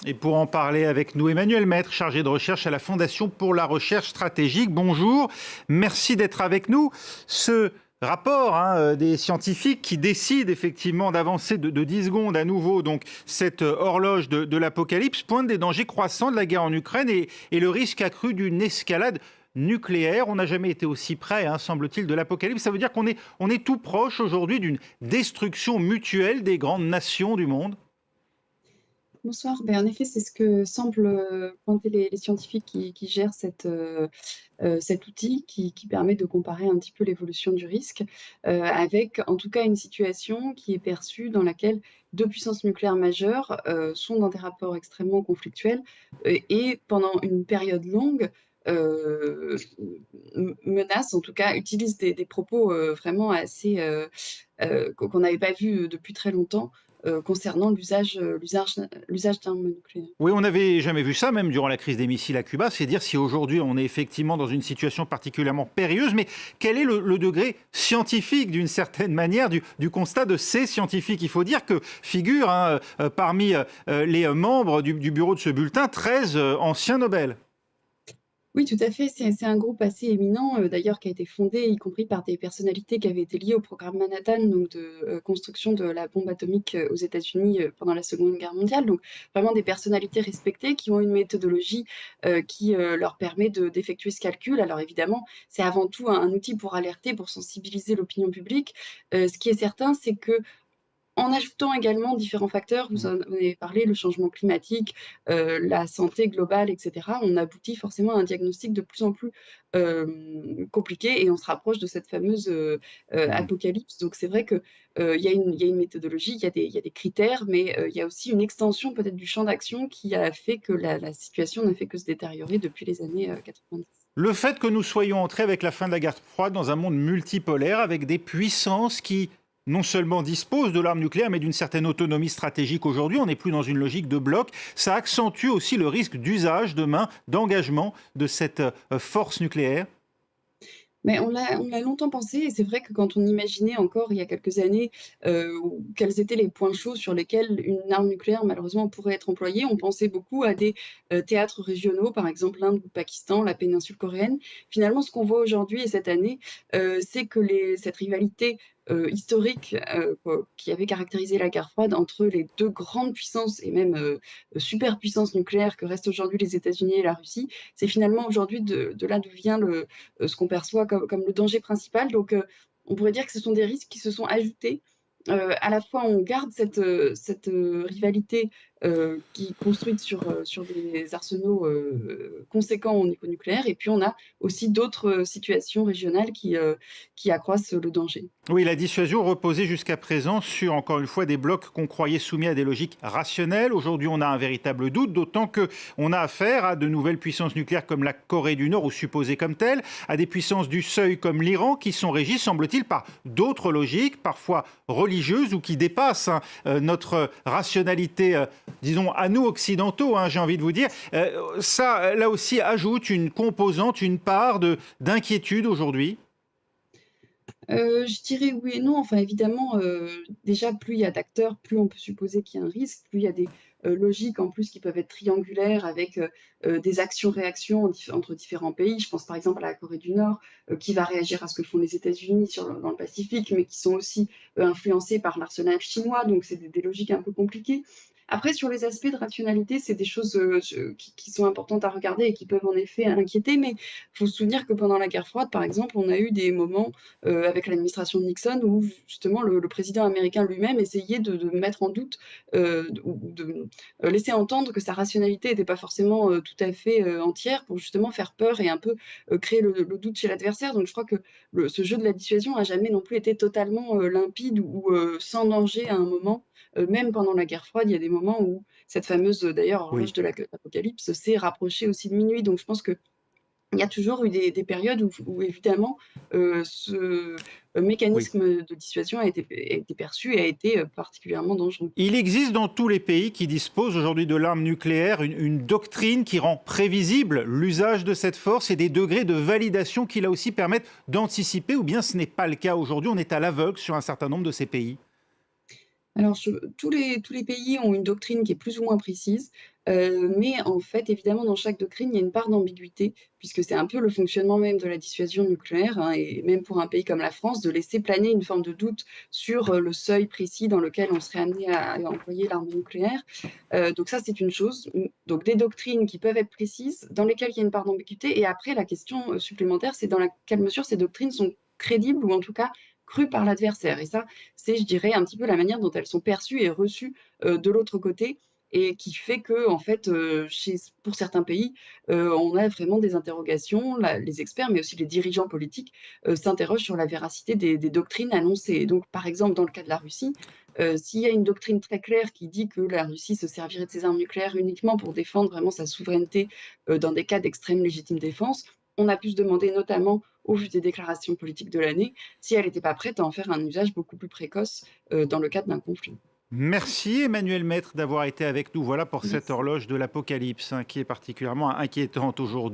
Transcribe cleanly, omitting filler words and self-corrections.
Et pour en parler avec nous, Emmanuel Maître, chargé de recherche à la Fondation pour la recherche stratégique. Bonjour, merci d'être avec nous. Ce rapport des scientifiques qui décident effectivement d'avancer de 10 secondes à nouveau donc cette horloge de l'apocalypse pointe des dangers croissants de la guerre en Ukraine et le risque accru d'une escalade nucléaire. On n'a jamais été aussi près, semble-t-il, de l'apocalypse. Ça veut dire qu'on est tout proche aujourd'hui d'une destruction mutuelle des grandes nations du monde. Bonsoir. En effet, c'est ce que semblent pointer les scientifiques qui gèrent cet outil qui permet de comparer un petit peu l'évolution du risque, avec en tout cas une situation qui est perçue dans laquelle 2 puissances nucléaires majeures, sont dans des rapports extrêmement conflictuels, et pendant une période longue, heu, menacent, en tout cas utilisent des propos, vraiment assez, qu'on n'avait pas vus depuis très longtemps, concernant l'usage d'armes nucléaires. Oui, on n'avait jamais vu ça, même durant la crise des missiles à Cuba. C'est dire si aujourd'hui on est effectivement dans une situation particulièrement périlleuse. Mais quel est le degré scientifique, d'une certaine manière, du constat de ces scientifiques? Il faut dire que figurent parmi les membres du bureau de ce bulletin 13 anciens Nobel. Oui, tout à fait. C'est un groupe assez éminent, d'ailleurs, qui a été fondé, y compris par des personnalités qui avaient été liées au programme Manhattan, donc de, construction de la bombe atomique, aux États-Unis, pendant la Seconde Guerre mondiale. Donc vraiment des personnalités respectées qui ont une méthodologie, qui, leur permet d'effectuer ce calcul. Alors évidemment, c'est avant tout un outil pour alerter, pour sensibiliser l'opinion publique. Ce qui est certain, c'est que en ajoutant également différents facteurs, vous en avez parlé, le changement climatique, la santé globale et cetera, on aboutit forcément à un diagnostic de plus en plus, compliqué et on se rapproche de cette fameuse, Mhm. apocalypse. Donc c'est vrai que, il y a une méthodologie, il y a des critères, mais, il y a aussi une extension peut-être du champ d'action qui a fait que la situation n'a fait que se détériorer depuis les années, 90. Le fait que nous soyons entrés avec la fin de la guerre froide dans un monde multipolaire avec des puissances qui non seulement disposent de l'arme nucléaire, mais d'une certaine autonomie stratégique aujourd'hui, on n'est plus dans une logique de bloc, ça accentue aussi le risque d'usage demain, d'engagement de cette force nucléaire. Mais on l'a longtemps pensé et c'est vrai que quand on imaginait encore il y a quelques années, quels étaient les points chauds sur lesquels une arme nucléaire malheureusement pourrait être employée, on pensait beaucoup à des, théâtres régionaux, par exemple l'Inde ou le Pakistan, la péninsule coréenne. Finalement, ce qu'on voit aujourd'hui et cette année, c'est que cette rivalité, historique, qui avait caractérisé la guerre froide entre les 2 grandes puissances et même, superpuissances nucléaires que restent aujourd'hui les États-Unis et la Russie, c'est finalement aujourd'hui de là d'où vient ce qu'on perçoit comme le danger principal. Donc, on pourrait dire que ce sont des risques qui se sont ajoutés. À la fois, on garde cette rivalité, qui est construite sur des arsenaux, conséquents au niveau nucléaire et puis on a aussi d'autres, situations régionales qui accroissent le danger. Oui, la dissuasion reposait jusqu'à présent sur, encore une fois, des blocs qu'on croyait soumis à des logiques rationnelles. Aujourd'hui, on a un véritable doute, d'autant qu'on a affaire à de nouvelles puissances nucléaires comme la Corée du Nord, ou supposées comme telles, à des puissances du seuil comme l'Iran, qui sont régies, semble-t-il, par d'autres logiques, parfois religieuses, ou qui dépassent notre rationalité, disons, à nous occidentaux, j'ai envie de vous dire. Ça, là aussi, ajoute une composante, une part d'inquiétude aujourd'hui. Je dirais oui et non. Enfin évidemment, déjà plus il y a d'acteurs, plus on peut supposer qu'il y a un risque, plus il y a des, logiques en plus qui peuvent être triangulaires avec, des actions-réactions entre différents pays. Je pense par exemple à la Corée du Nord, qui va réagir à ce que font les États-Unis dans le Pacifique, mais qui sont aussi, influencés par l'arsenal chinois, donc c'est des logiques un peu compliquées. Après sur les aspects de rationalité, c'est des choses, qui sont importantes à regarder et qui peuvent en effet inquiéter, mais il faut se souvenir que pendant la guerre froide, par exemple, on a eu des moments avec l'administration de Nixon où justement le président américain lui-même essayait de mettre en doute, ou de, laisser entendre que sa rationalité n'était pas forcément, tout à fait, entière pour justement faire peur et un peu, créer le doute chez l'adversaire. Donc je crois que ce jeu de la dissuasion a jamais non plus été totalement, limpide ou sans danger à un moment. Même pendant la guerre froide, il y a des moments où cette fameuse, d'ailleurs Oui. horloge de l'apocalypse s'est rapprochée aussi de minuit. Donc je pense que il y a toujours eu des périodes où évidemment, ce, Oui. mécanisme de dissuasion a été perçu et a été, particulièrement dangereux. Il existe dans tous les pays qui disposent aujourd'hui de l'arme nucléaire une doctrine qui rend prévisible l'usage de cette force et des degrés de validation qui là aussi permettent d'anticiper, ou bien ce n'est pas le cas aujourd'hui, on est à l'aveugle sur un certain nombre de ces pays. Alors tous les pays ont une doctrine qui est plus ou moins précise. Mais en fait, évidemment, dans chaque doctrine, il y a une part d'ambiguïté, puisque c'est un peu le fonctionnement même de la dissuasion nucléaire, hein, et même pour un pays comme la France, de laisser planer une forme de doute sur, le seuil précis dans lequel on serait amené à employer l'arme nucléaire. Donc ça, c'est une chose. Donc des doctrines qui peuvent être précises, dans lesquelles il y a une part d'ambiguïté et après la question, supplémentaire, c'est dans la quelle mesure ces doctrines sont crédibles ou en tout cas crues par l'adversaire et ça, c'est, je dirais, un petit peu la manière dont elles sont perçues et reçues, de l'autre côté et qui fait que en fait, pour certains pays, on a vraiment des interrogations. Les experts, mais aussi les dirigeants politiques, s'interrogent sur la véracité des doctrines annoncées. Et donc, par exemple, dans le cas de la Russie, s'il y a une doctrine très claire qui dit que la Russie se servirait de ses armes nucléaires uniquement pour défendre vraiment sa souveraineté, dans des cas d'extrême légitime défense, on a pu se demander, notamment au vu des déclarations politiques de l'année, si elle n'était pas prête à en faire un usage beaucoup plus précoce, dans le cadre d'un conflit. Merci Emmanuel Maître d'avoir été avec nous. Voilà pour cette Merci. horloge de l'apocalypse, hein, qui est particulièrement inquiétante aujourd'hui.